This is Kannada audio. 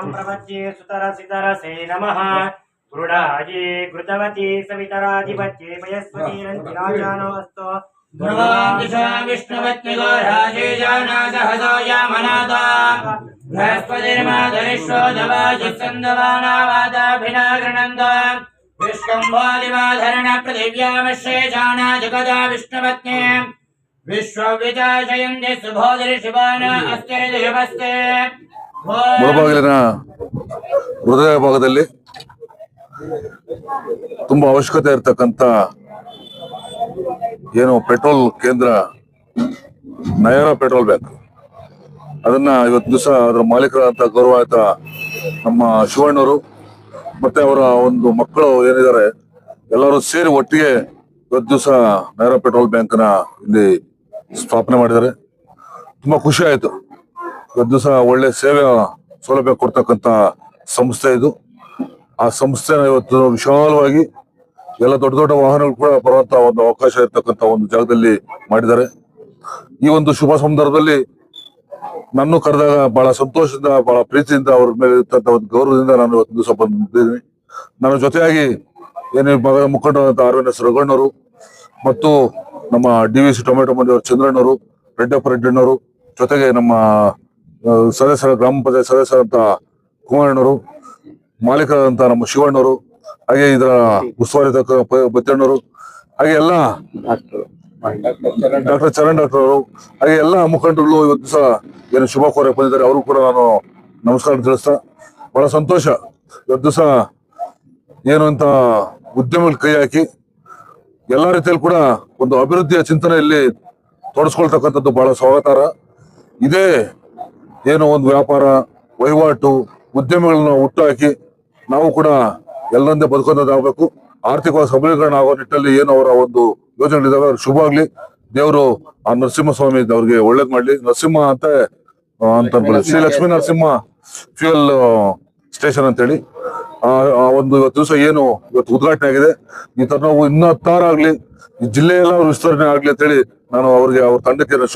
प्रपद्ये सुतरसितरसे नमः गृढाये घृतवती सवितराधिपत्ये वयस्वतीरञ्जिराजानो अस्तु विष्णुवत्तिगो राजे जानादहदो यामनादा बृहस्पतिर्माधरिष्वो दवाजित्सन्दवानावादाभिनागृणन्द विष्णुम्भोदिवाधरण पृथिव्यामश्रे जाना जगदा विष्णुवत्ने विश्वविचाशयन्ति सुभोदरिशिवान अस्तिरिदिशवस्ते ಒಳಬಾಗಿಲಿನ ಹೃದಯ ಭಾಗದಲ್ಲಿ ತುಂಬಾ ಅವಶ್ಯಕತೆ ಇರತಕ್ಕಂತ ಏನು ಪೆಟ್ರೋಲ್ ಕೇಂದ್ರ ನಯರಾ ಪೆಟ್ರೋಲ್ ಬ್ಯಾಂಕ್ ಅದನ್ನ ಇವತ್ತು ದಿವಸ ಅದರ ಮಾಲೀಕರಾದಂತ ಗೌರವಾನ್ವಿತ ನಮ್ಮ ಶಿವಣ್ಣವರು ಮತ್ತೆ ಅವರ ಒಂದು ಮಕ್ಕಳು ಏನಿದ್ದಾರೆ ಎಲ್ಲರೂ ಸೇರಿ ಒಟ್ಟಿಗೆ ಇವತ್ತು ದಿವಸ ನಯರಾ ಪೆಟ್ರೋಲ್ ಬ್ಯಾಂಕ್ ನ ಇಲ್ಲಿ ಸ್ಥಾಪನೆ ಮಾಡಿದ್ದಾರೆ. ತುಂಬಾ ಖುಷಿ ಆಯ್ತು. ಇವತ್ತು ದಿವಸ ಒಳ್ಳೆ ಸೇವೆ ಸೌಲಭ್ಯ ಕೊಡ್ತಕ್ಕಂತ ಸಂಸ್ಥೆ ಇದು. ಆ ಸಂಸ್ಥೆನ ಇವತ್ತು ವಿಶಾಲವಾಗಿ ಎಲ್ಲ ದೊಡ್ಡ ದೊಡ್ಡ ವಾಹನಗಳು ಕೂಡ ಬರುವಂತ ಒಂದು ಅವಕಾಶ ಇರ್ತಕ್ಕಂತ ಒಂದು ಜಾಗದಲ್ಲಿ ಮಾಡಿದ್ದಾರೆ. ಈ ಒಂದು ಶುಭ ಸಂದರ್ಭದಲ್ಲಿ ನನ್ನ ಕರೆದಾಗ ಬಹಳ ಸಂತೋಷದಿಂದ ಬಹಳ ಪ್ರೀತಿಯಿಂದ ಅವ್ರ ಮೇಲೆ ಇರ್ತಂತ ಒಂದು ಗೌರವದಿಂದ ನಾನು ಇವತ್ತು ದಿವಸ ಬಂದಿದ್ದೀನಿ. ನನ್ನ ಜೊತೆಯಾಗಿ ಏನೇ ಮುಖಂಡರಾದಂತಹ RNS ರಘುಣ್ಣವರು ಮತ್ತು ನಮ್ಮ DVC ಟೊಮೆಟೊ ಮಂಡಿಯವರು ಚಂದ್ರಣ್ಣವರು, ರೆಡ್ಡಪ್ಪ ರೆಡ್ಡಣ್ಣವರು, ಜೊತೆಗೆ ನಮ್ಮ ಸದಸ್ಯರ ಗ್ರಾಮ ಪಂಚಾಯತ್ ಸದಸ್ಯರಂತ ಕುಮಾರಣ್ಣವರು, ಮಾಲೀಕರಾದಂತ ನಮ್ಮ ಶಿವಣ್ಣವರು, ಹಾಗೆ ಇದರ ಉಸ್ತುವಾರಿ ಬತ್ತಣ್ಣವರು, ಹಾಗೆ ಎಲ್ಲ ಡಾಕ್ಟರ್ ಚರಣ್ ಡಾಕ್ಟರ್ ಅವರು, ಹಾಗೆ ಎಲ್ಲ ಮುಖಂಡರುಗಳು ಇವತ್ತು ದಿವಸ ಏನು ಶುಭ ಕೋರಕ್ಕೆ ಬಂದಿದ್ದಾರೆ. ಅವರು ಕೂಡ ನಾನು ನಮಸ್ಕಾರ ತಿಳಿಸ್ತಾ ಬಹಳ ಸಂತೋಷ. ಇವತ್ತು ದಿವಸ ಏನು ಅಂತ ಉದ್ಯಮಗಳು ಕೈ ಹಾಕಿ ಎಲ್ಲಾ ರೀತಿಯಲ್ಲಿ ಕೂಡ ಒಂದು ಅಭಿವೃದ್ಧಿಯ ಚಿಂತನೆಯಲ್ಲಿ ತೊಡಸ್ಕೊಳ್ತಕ್ಕಂಥದ್ದು ಬಹಳ ಸ್ವಾಗತಾರ್ಹ. ಇದೇ ಏನು ಒಂದು ವ್ಯಾಪಾರ ವಹಿವಾಟು ಉದ್ಯಮಗಳನ್ನ ಹುಟ್ಟುಹಾಕಿ ನಾವು ಕೂಡ ಎಲ್ಲರಂತೆ ಬದುಕೋದಾಗಬೇಕು. ಆರ್ಥಿಕವಾಗಿ ಸಬಲೀಕರಣ ಆಗೋ ನಿಟ್ಟಲ್ಲಿ ಏನು ಅವರ ಒಂದು ಯೋಜನೆಗಳಿದಾವೆ ಅವ್ರಿಗೆ ಶುಭ ಆಗ್ಲಿ. ದೇವರು ಆ ನರಸಿಂಹಸ್ವಾಮಿ ಅವ್ರಿಗೆ ಒಳ್ಳೇದ್ ಮಾಡ್ಲಿ. ನರಸಿಂಹ ಅಂತ ಅನ್ಕೊಳ್ಳಿ, ಶ್ರೀ ಲಕ್ಷ್ಮೀ ನರಸಿಂಹ ಫ್ಯೂಯಲ್ ಸ್ಟೇಷನ್ ಅಂತೇಳಿ ಆ ಒಂದು ಇವತ್ತು ದಿವಸ ಏನು ಇವತ್ತು ಉದ್ಘಾಟನೆ ಆಗಿದೆ. ಈ ತರ ನಾವು ಇನ್ನೂ 16 ಆಗ್ಲಿ, ಈ ಜಿಲ್ಲೆಯೆಲ್ಲ ವಿಸ್ತರಣೆ ಆಗ್ಲಿ ಅಂತೇಳಿ ನಾನು ಅವ್ರಿಗೆ ಅವ್ರ ತಂಡಕ್ಕೆ